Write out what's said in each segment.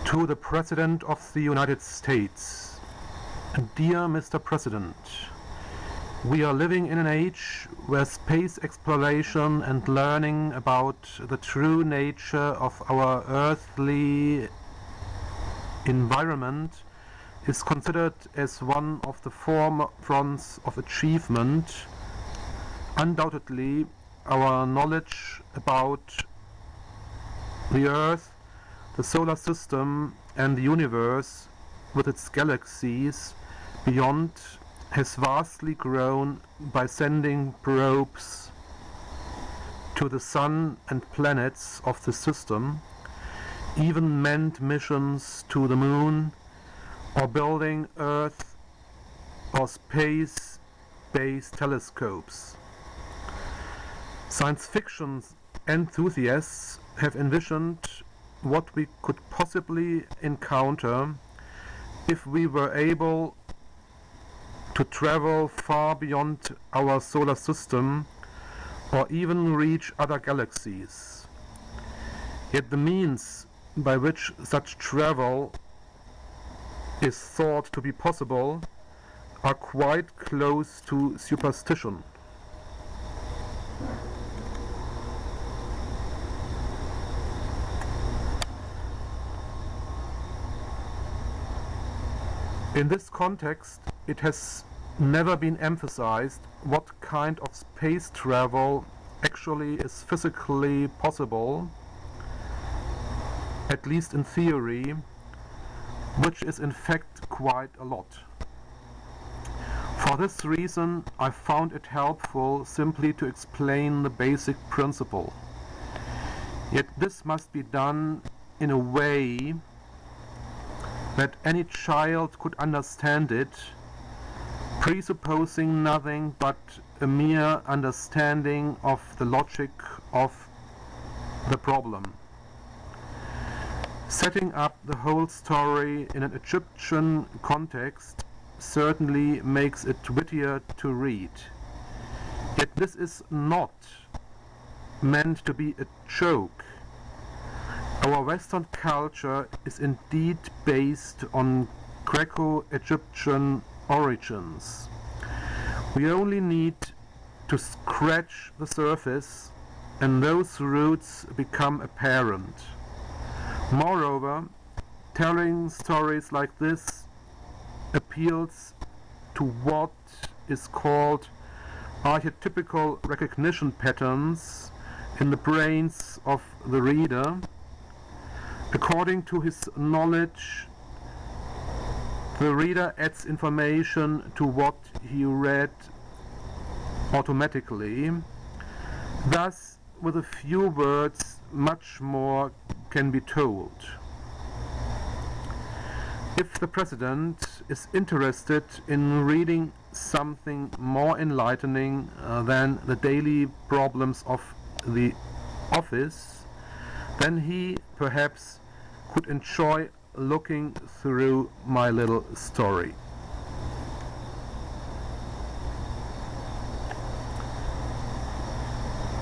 To the President of the United States. Dear Mr. President, we are living in an age where space exploration and learning about the true nature of our earthly environment is considered as one of the forefronts of achievement. Undoubtedly, our knowledge about the Earth, the solar system and the universe with its galaxies beyond has vastly grown by sending probes to the sun and planets of the system, even manned missions to the moon, or building Earth or space-based telescopes. Science fiction enthusiasts have envisioned what we could possibly encounter if we were able to travel far beyond our solar system or even reach other galaxies. Yet the means by which such travel is thought to be possible are quite close to superstition. In this context, it has never been emphasized what kind of space travel actually is physically possible, at least in theory, which is in fact quite a lot. For this reason, I found it helpful simply to explain the basic principle. Yet this must be done in a way that any child could understand it, presupposing nothing but a mere understanding of the logic of the problem. Setting up the whole story in an Egyptian context certainly makes it wittier to read. Yet this is not meant to be a joke. Our Western culture is indeed based on Greco-Egyptian origins. We only need to scratch the surface and those roots become apparent. Moreover, telling stories like this appeals to what is called archetypical recognition patterns in the brains of the reader. According to his knowledge, the reader adds information to what he read automatically. Thus, with a few words, much more can be told. If the President is interested in reading something more enlightening than the daily problems of the office, then he perhaps could enjoy looking through my little story.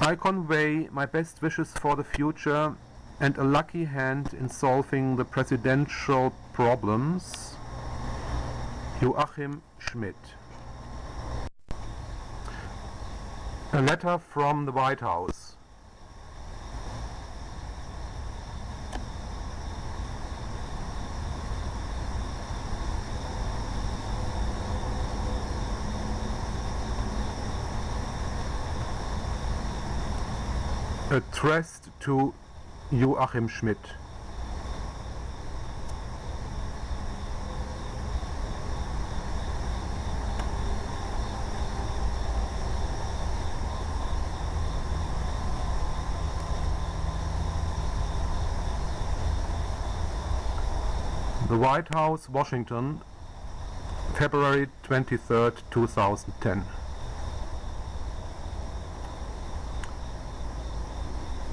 I convey my best wishes for the future and a lucky hand in solving the presidential problems. Joachim Schmidt. A letter from the White House. Addressed to Joachim Schmidt. The White House, Washington, February 23rd, 2010.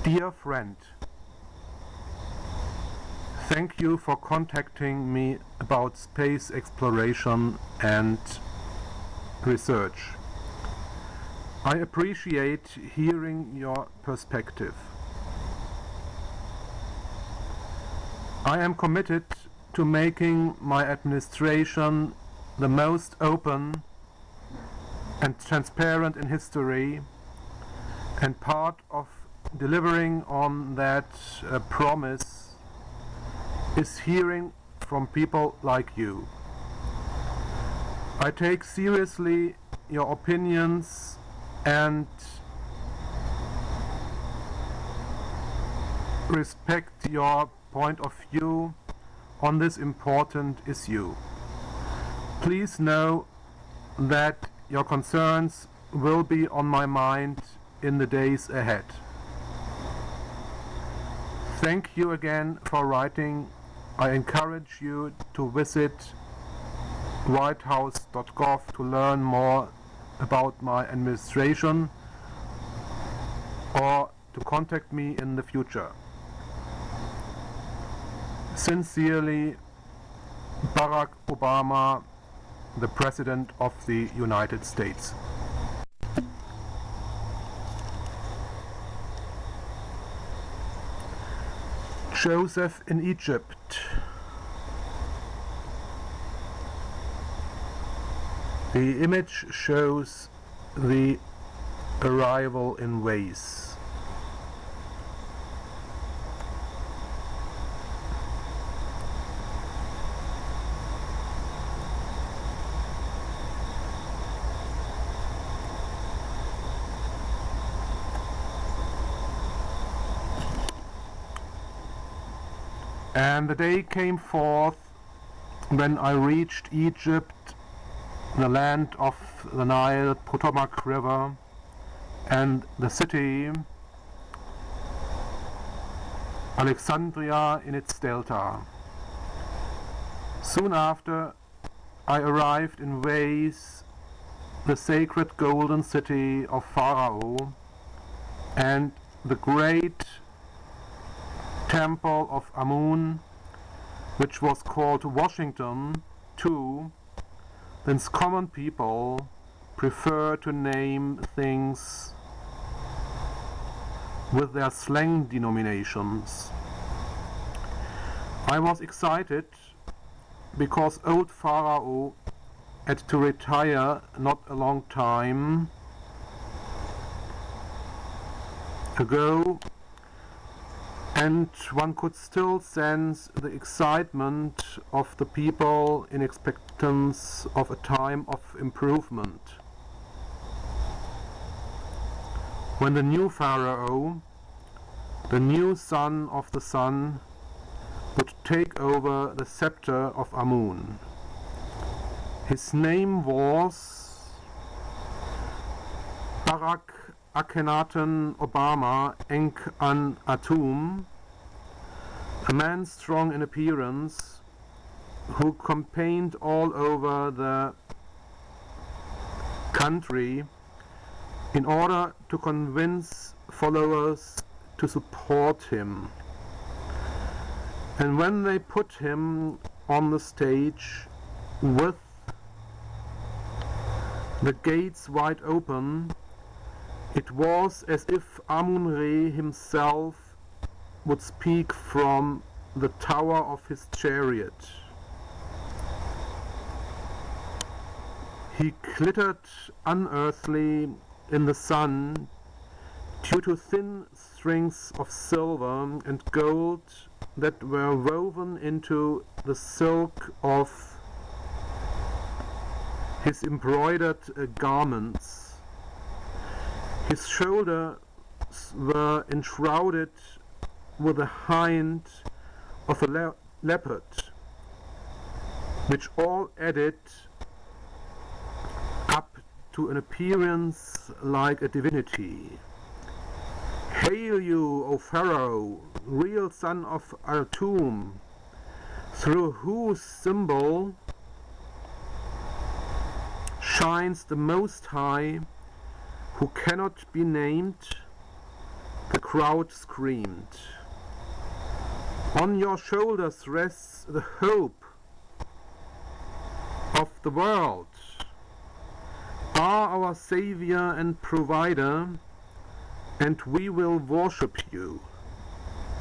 Dear friend, thank you for contacting me about space exploration and research. I appreciate hearing your perspective. I am committed to making my administration the most open and transparent in history, and part of delivering on that promise is hearing from people like you. I take seriously your opinions and respect your point of view on this important issue. Please know that your concerns will be on my mind in the days ahead. Thank you again for writing. I encourage you to visit whitehouse.gov to learn more about my administration or to contact me in the future. Sincerely, Barack Obama, the President of the United States. Joseph in Egypt. The image shows the arrival in vase. And the day came forth when I reached Egypt, the land of the Nile, Potomac River, and the city Alexandria in its delta. Soon after, I arrived in Vase, the sacred golden city of Pharaoh, and the great temple of Amun, which was called Washington too, since common people prefer to name things with their slang denominations. I was excited because old Pharaoh had to retire not a long time ago, and one could still sense the excitement of the people in expectance of a time of improvement. When the new Pharaoh, the new son of the sun, would take over the scepter of Amun. His name was Barack Akhenaten Obama Enk An Atum, a man strong in appearance, who campaigned all over the country in order to convince followers to support him. And when they put him on the stage with the gates wide open, it was as if Amun-Re himself would speak from the tower of his chariot. He glittered unearthly in the sun due to thin strings of silver and gold that were woven into the silk of his embroidered garments. His shoulders were enshrouded with the hind of a leopard, which all added up to an appearance like a divinity. Hail you, O Pharaoh, real son of Atum, through whose symbol shines the Most High, who cannot be named, the crowd screamed. On your shoulders rests the hope of the world. Are our Savior and Provider, and we will worship you.